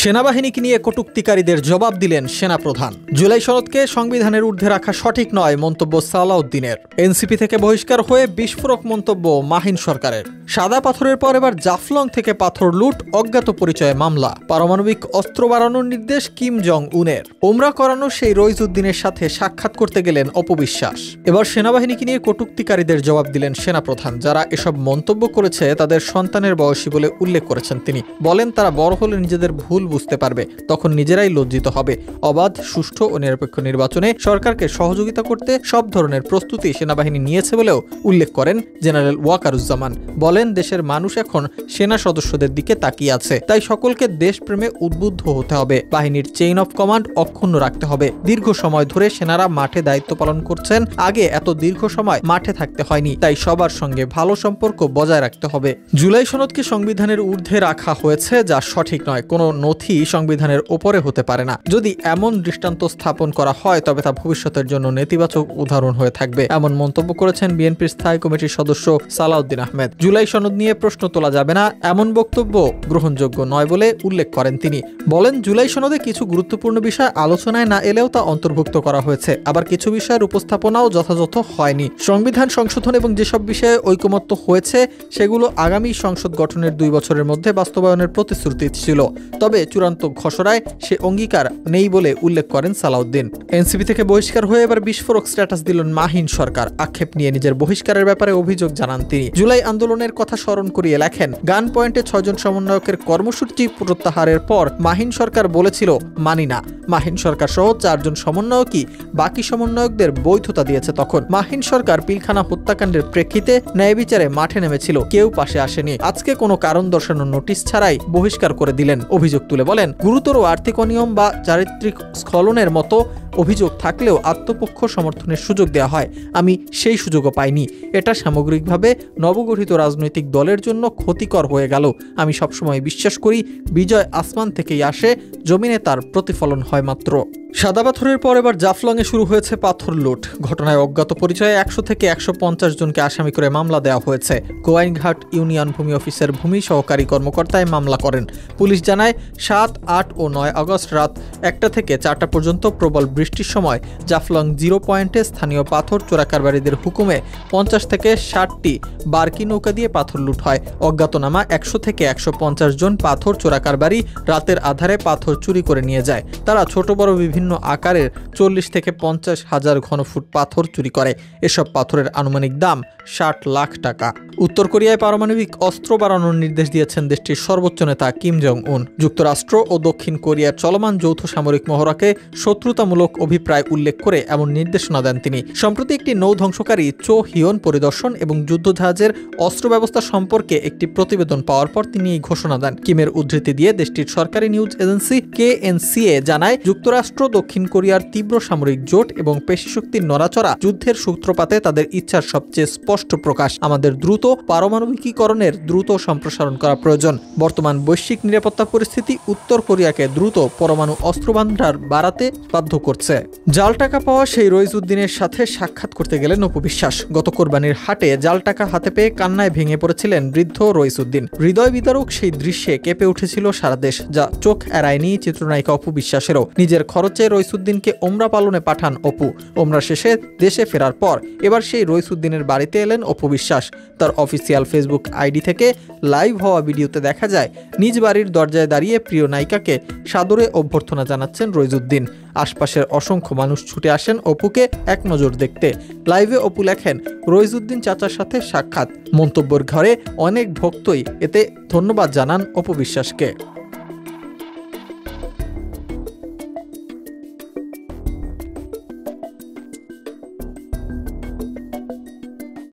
সেনাবাহিনীকে নিয়ে কটূক্তিকারীদের জবাব দিলেন সেনাপ্রধান। জুলাই সনদকে সংবিধানের ঊর্ধ্বে রাখা সঠিক নয় মন্তব্য সালাউদ্দিনের। এনসিপি থেকে বহিষ্কার হয়ে বিস্ফোরক মন্তব্য মাহিন সরকারের। সাদা পাথরের পর এবার জাফলং থেকে পাথর লুট, অজ্ঞাত পরিচয়ে মামলা। পারমাণবিক অস্ত্র বাড়ানোর নির্দেশ কিম জং উনের। ওমরা করানো সেই রইজউদ্দিনের সাথে সাক্ষাৎ করতে গেলেন অপবিশ্বাস। এবার সেনাবাহিনীকে নিয়ে কটূক্তিকারীদের জবাব দিলেন সেনাপ্রধান। যারা এসব মন্তব্য করেছে তাদের সন্তানের বয়সী বলে উল্লেখ করেছেন তিনি। বলেন তারা বড় হলে নিজেদের ভুল বুঝতে পারবে, তখন নিজেরাই লজ্জিত হবে। অবাধ, সুষ্ঠু ও নিরপেক্ষ নির্বাচনে সরকারকে সহযোগিতা করতে সব ধরনের প্রস্তুতি সেনাবাহিনী নিয়েছে বলেও উল্লেখ করেন জেনারেল ওয়াকারুজ্জামান। বলেন দেশের মানুষ এখন সেনা সদস্যদের দিকে তাকিয়ে আছে, তাই সকলকে দেশপ্রেমে উদ্বুদ্ধ হতে হবে। বাহিনীর চেইন অফ কমান্ড অক্ষুণ্ণ রাখতে হবে। দীর্ঘ সময় ধরে সেনারা মাঠে দায়িত্ব পালন করছেন, আগে এত দীর্ঘ সময় মাঠে থাকতে হয়নি, তাই সবার সঙ্গে ভালো সম্পর্ক বজায় রাখতে হবে। জুলাই সনদকে সংবিধানের ঊর্ধ্বে রাখা হয়েছে, যা সঠিক নয়। কোনো নথি সংবিধানের ওপরে হতে পারে না। যদি এমন দৃষ্টান্ত স্থাপন করা হয় তবে তা ভবিষ্যতের জন্য নেতিবাচক উদাহরণ হয়ে থাকবে, এমন মন্তব্য করেছেন বিএনপির স্থায়ী কমিটির সদস্য সালাউদ্দিন আহমেদ। জুলাই সনদ নিয়ে প্রশ্ন তোলা যাবে না, এমন বক্তব্য গ্রহণযোগ্য নয় বলে উল্লেখ করেন তিনি। বলেন জুলাই সনদে কিছু গুরুত্বপূর্ণ বিষয় আলোচনায় না এলেও তা অন্তর্ভুক্ত করা হয়েছে, আবার কিছু বিষয়ের উপস্থাপনাও যথাযথ হয়নি। সংবিধান সংশোধন এবং যেসব বিষয়ে ঐকমত্য হয়েছে সেগুলো আগামী সংসদ গঠনের 2 বছরের মধ্যে বাস্তবায়নের প্রতিশ্রুতি ছিল, তবে চূড়ান্ত খসড়ায় সে অঙ্গীকার নেই বলে উল্লেখ করেন সালাউদ্দিন। এনসিপি থেকে বহিষ্কার হয়ে এবার বিস্ফোরক স্ট্যাটাস দিলেন মাহিন সরকার। আক্ষেপ নিয়ে নিজের বহিষ্কারের ব্যাপারে অভিযোগ জানান তিনি। জুলাই আন্দোলনের কথা স্মরণ করিয়ে লেখেন, গান পয়েন্টে 6 জন সমন্বয়কের কর্মসূচি প্রত্যাহারের পর মাহিন সরকার বলেছিল মানি না। মাহিন সরকার সহ 4 জন সমন্বয়কই বাকি সমন্বয়কদের বৈধতা দিয়েছে। তখন মাহিন সরকার পিলখানা হত্যাকাণ্ডের প্রেক্ষিতে ন্যায় বিচারে মাঠে নেমেছিল, কেউ পাশে আসেনি। আজকে কোনো কারণ দর্শানোর নোটিশ ছাড়াই বহিষ্কার করে দিলেন। অভিযোগ তুলে বলেন, গুরুতর আর্থিক অনিয়ম বা চারিত্রিক স্খলনের মতো অভিযোগ থাকলেও আত্মপক্ষ সমর্থনের সুযোগ দেওয়া হয়, আমি সেই সুযোগও পাইনি। এটা সামগ্রিকভাবে নবগঠিত রাজনৈতিক দলের জন্য ক্ষতিকর হয়ে গেল। আমি সবসময় বিশ্বাস করি বিজয় আসমান থেকেই আসে, জমিনে তার প্রতিফলন হয় মাত্র। সাদা পাথরের পর এবার জাফলংয়ে শুরু হয়েছে পাথর লুট। ঘটনায় অজ্ঞাত পরিচয়ে 100 থেকে 150 জনকে আসামি করে মামলা দেওয়া হয়েছে। গোয়াইনঘাট ইউনিয়ন ভূমি অফিসের ভূমি সহকারী কর্মকর্তায় মামলা করেন। পুলিশ জানায় 7, 8 ও 9 আগস্ট রাত 1টা থেকে 4টা পর্যন্ত প্রবল বৃষ্টির সময় জাফলং 0 পয়েন্টে স্থানীয় পাথর চোরাকারবারীদের হুকুমে 50 থেকে 60টি বার্কি নৌকা দিয়ে পাথর লুট হয়। অজ্ঞাতনামা 100 থেকে 150 জন পাথর চোরাকারবারী রাতের আধারে পাথর চুরি করে নিয়ে যায়। তারা ছোট বড় বিভিন্ন আকারের 40 থেকে 50 হাজার ঘনফুট পাথর চুরি করে। এসব পাথরের আনুমানিক দাম 60 লাখ টাকা। উত্তর কোরিয়ায় পারমাণবিক অস্ত্র বাড়ানোর নির্দেশ দিয়েছেন দেশটির সর্বোচ্চ নেতা কিম জং উন। যুক্তরাষ্ট্র ও দক্ষিণ কোরিয়ার চলমান যৌথ সামরিক মহড়াকে শত্রুতামূলক অভিপ্রায় উল্লেখ করে এমন নির্দেশনা দেন তিনি। সম্প্রতি একটি নৌ ধ্বংসকারী চো হিয়ন পরিদর্শন এবং যুদ্ধজাহাজের অস্ত্র ব্যবস্থা সম্পর্কে একটি প্রতিবেদন পাওয়ার পর তিনি এই ঘোষণা দেন। কিমের উদ্ধৃতি দিয়ে দেশটির সরকারি নিউজ এজেন্সি KNCA জানায়, যুক্তরাষ্ট্র দক্ষিণ কোরিয়ার তীব্র সামরিক জোট এবং পেশিশক্তির নড়াচড়া যুদ্ধের সূত্রপাতে তাদের ইচ্ছার সবচেয়ে স্পষ্ট প্রকাশ। আমাদের দ্রুত পারমাণবিকীকরণের দ্রুত সম্প্রসারণ করা প্রয়োজন। বর্তমান বৈশ্বিক নিরাপত্তা পরিস্থিতি উত্তর কোরিয়াকে দ্রুত পরমাণু অস্ত্রভান্ডার বাড়াতে বাধ্য করছে। জাল টাকা পাওয়া সেই রইজউদ্দিনের সাথে সাক্ষাৎ করতে গেলেন অপবিশ্বাস। গত কোরবানির হাটে জাল টাকা হাতে পেয়ে কান্নায় ভেঙে পড়েছিলেন বৃদ্ধ রইজউদ্দিন। হৃদয় বিদারক সেই দৃশ্যে কেঁপে উঠেছিল সারা দেশ, যা চোখ এড়ায়নি চিত্রনায়িকা অপু বিশ্বাসেরও। নিজের খরচে রইজউদ্দিনকে ওমরা পালনে পাঠান অপু। ওমরা শেষে দেশে ফেরার পর এবার সেই রইজউদ্দিনের বাড়িতে এলেন অপু বিশ্বাস। তার অফিসিয়াল ফেসবুক আইডি থেকে লাইভ হওয়া ভিডিওতে দেখা যায় নিজ বাড়ির দরজায় দাঁড়িয়ে প্রিয় নায়িকাকে সাদরে অভ্যর্থনা জানাচ্ছেন রইজউদ্দিন। আশপাশের অসংখ্য মানুষ ছুটে আসেন অপুকে এক নজর দেখতে। লাইভে অপু লেখেন, রইজউদ্দিন চাচার সাথে সাক্ষাৎ। মন্তব্যের ঘরে অনেক ভক্তই এতে ধন্যবাদ জানান অপু বিশ্বাসকে।